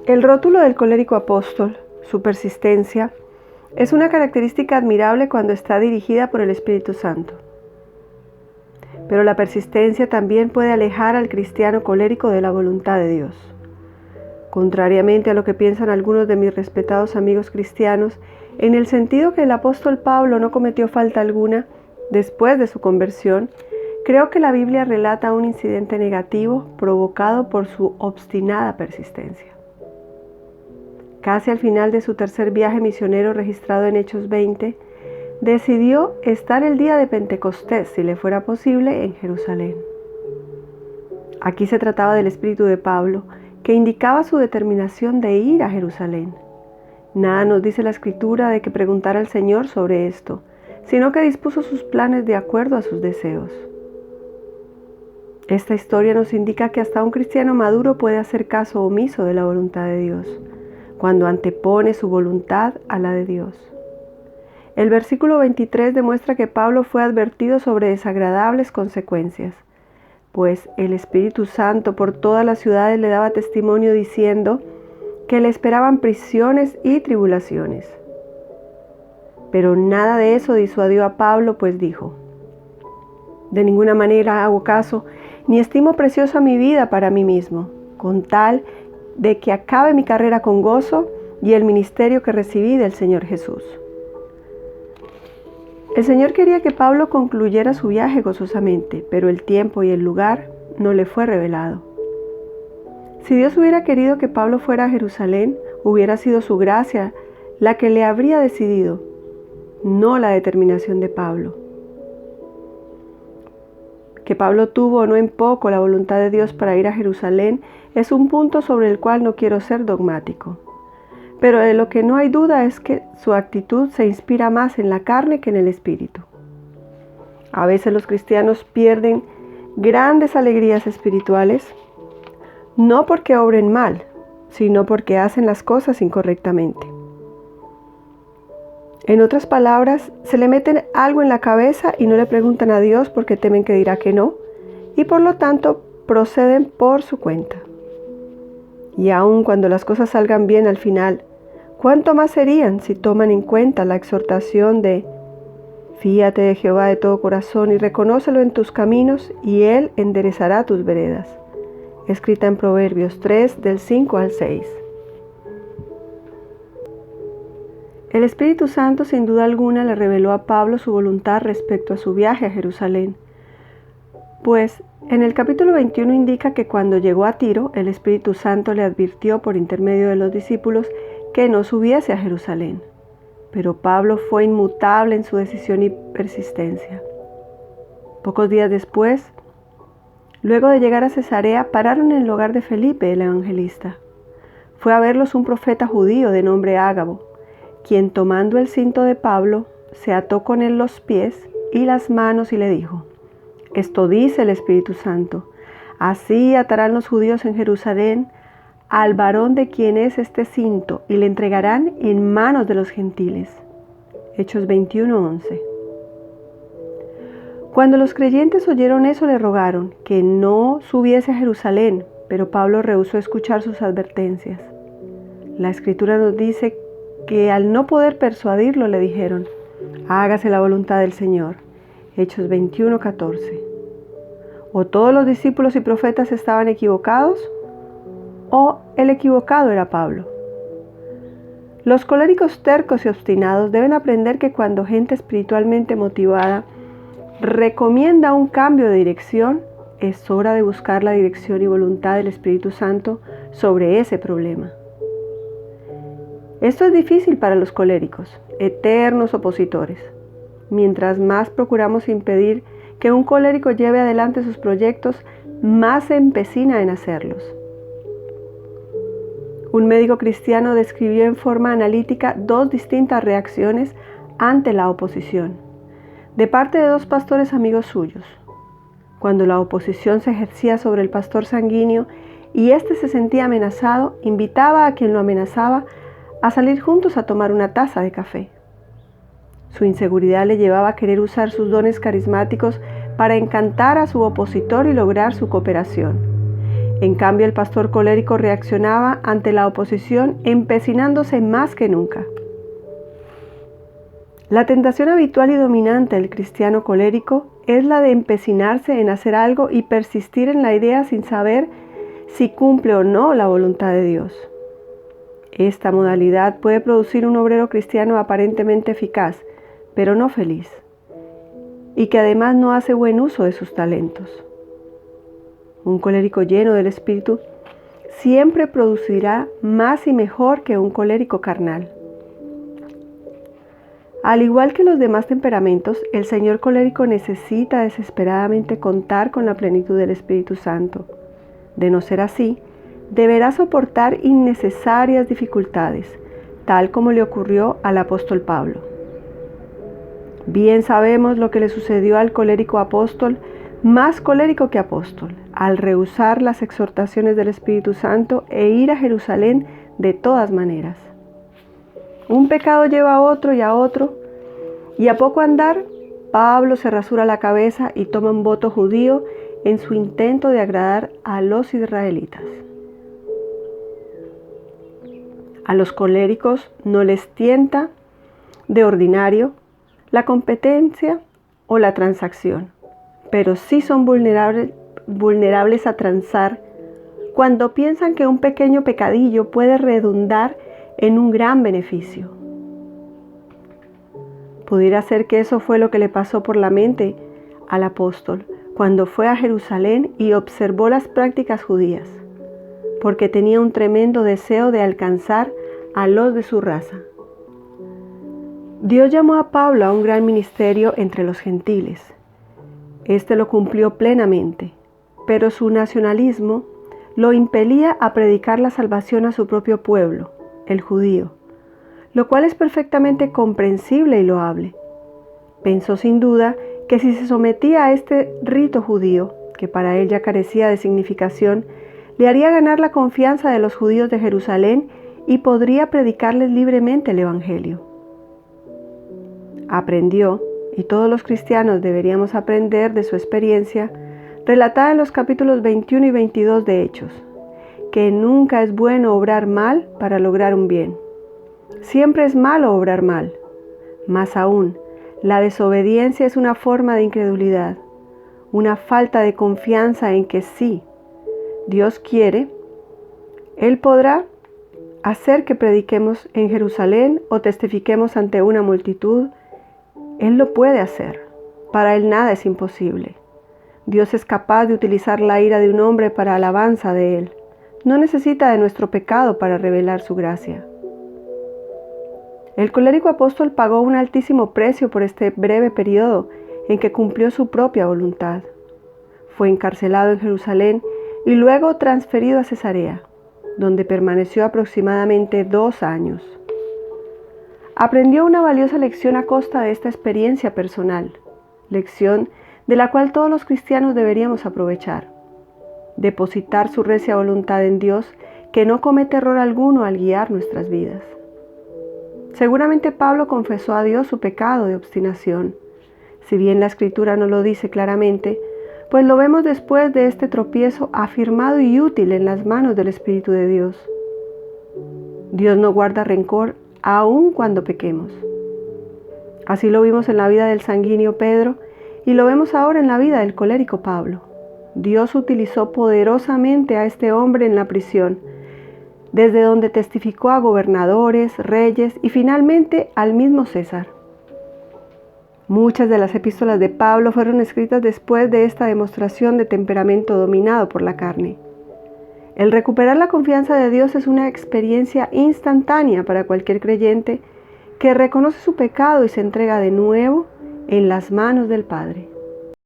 El rótulo del colérico apóstol, su persistencia, es una característica admirable cuando está dirigida por el Espíritu Santo. Pero la persistencia también puede alejar al cristiano colérico de la voluntad de Dios. Contrariamente a lo que piensan algunos de mis respetados amigos cristianos, en el sentido que el apóstol Pablo no cometió falta alguna después de su conversión, creo que la Biblia relata un incidente negativo provocado por su obstinada persistencia. Casi al final de su tercer viaje misionero registrado en Hechos 20, decidió estar el día de Pentecostés, si le fuera posible, en Jerusalén. Aquí se trataba del espíritu de Pablo, que indicaba su determinación de ir a Jerusalén. Nada nos dice la Escritura de que preguntara al Señor sobre esto, sino que dispuso sus planes de acuerdo a sus deseos. Esta historia nos indica que hasta un cristiano maduro puede hacer caso omiso de la voluntad de Dios, cuando antepone su voluntad a la de Dios. El versículo 23 demuestra que Pablo fue advertido sobre desagradables consecuencias, pues el Espíritu Santo por todas las ciudades le daba testimonio diciendo que le esperaban prisiones y tribulaciones. Pero nada de eso disuadió a Pablo, pues dijo: de ninguna manera hago caso, ni estimo preciosa mi vida para mí mismo, con tal de que acabe mi carrera con gozo y el ministerio que recibí del Señor Jesús. El Señor quería que Pablo concluyera su viaje gozosamente, pero el tiempo y el lugar no le fue revelado. Si Dios hubiera querido que Pablo fuera a Jerusalén, hubiera sido su gracia la que le habría decidido, no la determinación de Pablo. Que Pablo tuvo no en poco la voluntad de Dios para ir a Jerusalén es un punto sobre el cual no quiero ser dogmático. Pero de lo que no hay duda es que su actitud se inspira más en la carne que en el espíritu. A veces los cristianos pierden grandes alegrías espirituales, no porque obren mal, sino porque hacen las cosas incorrectamente. En otras palabras, se le meten algo en la cabeza y no le preguntan a Dios porque temen que dirá que no, y por lo tanto proceden por su cuenta. Y aun cuando las cosas salgan bien al final, ¿cuánto más serían si toman en cuenta la exhortación de fíate de Jehová de todo corazón y reconócelo en tus caminos y Él enderezará tus veredas? Escrita en Proverbios 3, del 5 al 6. El Espíritu Santo sin duda alguna le reveló a Pablo su voluntad respecto a su viaje a Jerusalén, pues en el capítulo 21 indica que cuando llegó a Tiro, el Espíritu Santo le advirtió por intermedio de los discípulos que no subiese a Jerusalén. Pero Pablo fue inmutable en su decisión y persistencia. Pocos días después, luego de llegar a Cesarea, pararon en el hogar de Felipe, el evangelista. Fue a verlos un profeta judío de nombre Ágabo, quien tomando el cinto de Pablo, se ató con él los pies y las manos y le dijo: esto dice el Espíritu Santo, así atarán los judíos en Jerusalén al varón de quien es este cinto y le entregarán en manos de los gentiles. Hechos 21:11. Cuando los creyentes oyeron eso, le rogaron que no subiese a Jerusalén, pero Pablo rehusó escuchar sus advertencias. La Escritura nos dice que al no poder persuadirlo le dijeron: hágase la voluntad del Señor. Hechos 21:14. O todos los discípulos y profetas estaban equivocados, o el equivocado era Pablo. Los coléricos tercos y obstinados deben aprender que cuando gente espiritualmente motivada recomienda un cambio de dirección, es hora de buscar la dirección y voluntad del Espíritu Santo sobre ese problema. Esto es difícil para los coléricos, eternos opositores. Mientras más procuramos impedir que un colérico lleve adelante sus proyectos, más se empecina en hacerlos. Un médico cristiano describió en forma analítica dos distintas reacciones ante la oposición, de parte de dos pastores amigos suyos. Cuando la oposición se ejercía sobre el pastor sanguíneo y éste se sentía amenazado, invitaba a quien lo amenazaba a salir juntos a tomar una taza de café. Su inseguridad le llevaba a querer usar sus dones carismáticos para encantar a su opositor y lograr su cooperación. En cambio, el pastor colérico reaccionaba ante la oposición empecinándose más que nunca. La tentación habitual y dominante del cristiano colérico es la de empecinarse en hacer algo y persistir en la idea sin saber si cumple o no la voluntad de Dios. Esta modalidad puede producir un obrero cristiano aparentemente eficaz, pero no feliz, y que además no hace buen uso de sus talentos. Un colérico lleno del Espíritu siempre producirá más y mejor que un colérico carnal. Al igual que los demás temperamentos, el señor colérico necesita desesperadamente contar con la plenitud del Espíritu Santo. De no ser así, deberá soportar innecesarias dificultades, tal como le ocurrió al apóstol Pablo. Bien sabemos lo que le sucedió al colérico apóstol, más colérico que apóstol, al rehusar las exhortaciones del Espíritu Santo e ir a Jerusalén de todas maneras. Un pecado lleva a otro, y a poco andar, Pablo se rasura la cabeza y toma un voto judío en su intento de agradar a los israelitas. A los coléricos no les tienta de ordinario la competencia o la transacción, pero sí son vulnerables a transar cuando piensan que un pequeño pecadillo puede redundar en un gran beneficio. Pudiera ser que eso fue lo que le pasó por la mente al apóstol cuando fue a Jerusalén y observó las prácticas judías, porque tenía un tremendo deseo de alcanzar a los de su raza. Dios llamó a Pablo a un gran ministerio entre los gentiles. Este lo cumplió plenamente, pero su nacionalismo lo impelía a predicar la salvación a su propio pueblo, el judío, lo cual es perfectamente comprensible y loable. Pensó sin duda que si se sometía a este rito judío, que para él ya carecía de significación, le haría ganar la confianza de los judíos de Jerusalén y podría predicarles libremente el Evangelio. Aprendió, y todos los cristianos deberíamos aprender de su experiencia, relatada en los capítulos 21 y 22 de Hechos, que nunca es bueno obrar mal para lograr un bien. Siempre es malo obrar mal. Más aún, la desobediencia es una forma de incredulidad, una falta de confianza en que sí, Dios quiere, Él podrá hacer que prediquemos en Jerusalén o testifiquemos ante una multitud. Él lo puede hacer. Para Él nada es imposible. Dios es capaz de utilizar la ira de un hombre para alabanza de Él. No necesita de nuestro pecado para revelar su gracia. El colérico apóstol pagó un altísimo precio por este breve periodo en que cumplió su propia voluntad. Fue encarcelado en Jerusalén y luego transferido a Cesarea, donde permaneció aproximadamente 2 años. Aprendió una valiosa lección a costa de esta experiencia personal, lección de la cual todos los cristianos deberíamos aprovechar. Depositar su recia voluntad en Dios, que no comete error alguno al guiar nuestras vidas. Seguramente Pablo confesó a Dios su pecado de obstinación. Si bien la Escritura no lo dice claramente, pues lo vemos después de este tropiezo afirmado y útil en las manos del Espíritu de Dios. Dios no guarda rencor aun cuando pequemos. Así lo vimos en la vida del sanguíneo Pedro y lo vemos ahora en la vida del colérico Pablo. Dios utilizó poderosamente a este hombre en la prisión, desde donde testificó a gobernadores, reyes y finalmente al mismo César. Muchas de las epístolas de Pablo fueron escritas después de esta demostración de temperamento dominado por la carne. El recuperar la confianza de Dios es una experiencia instantánea para cualquier creyente que reconoce su pecado y se entrega de nuevo en las manos del Padre.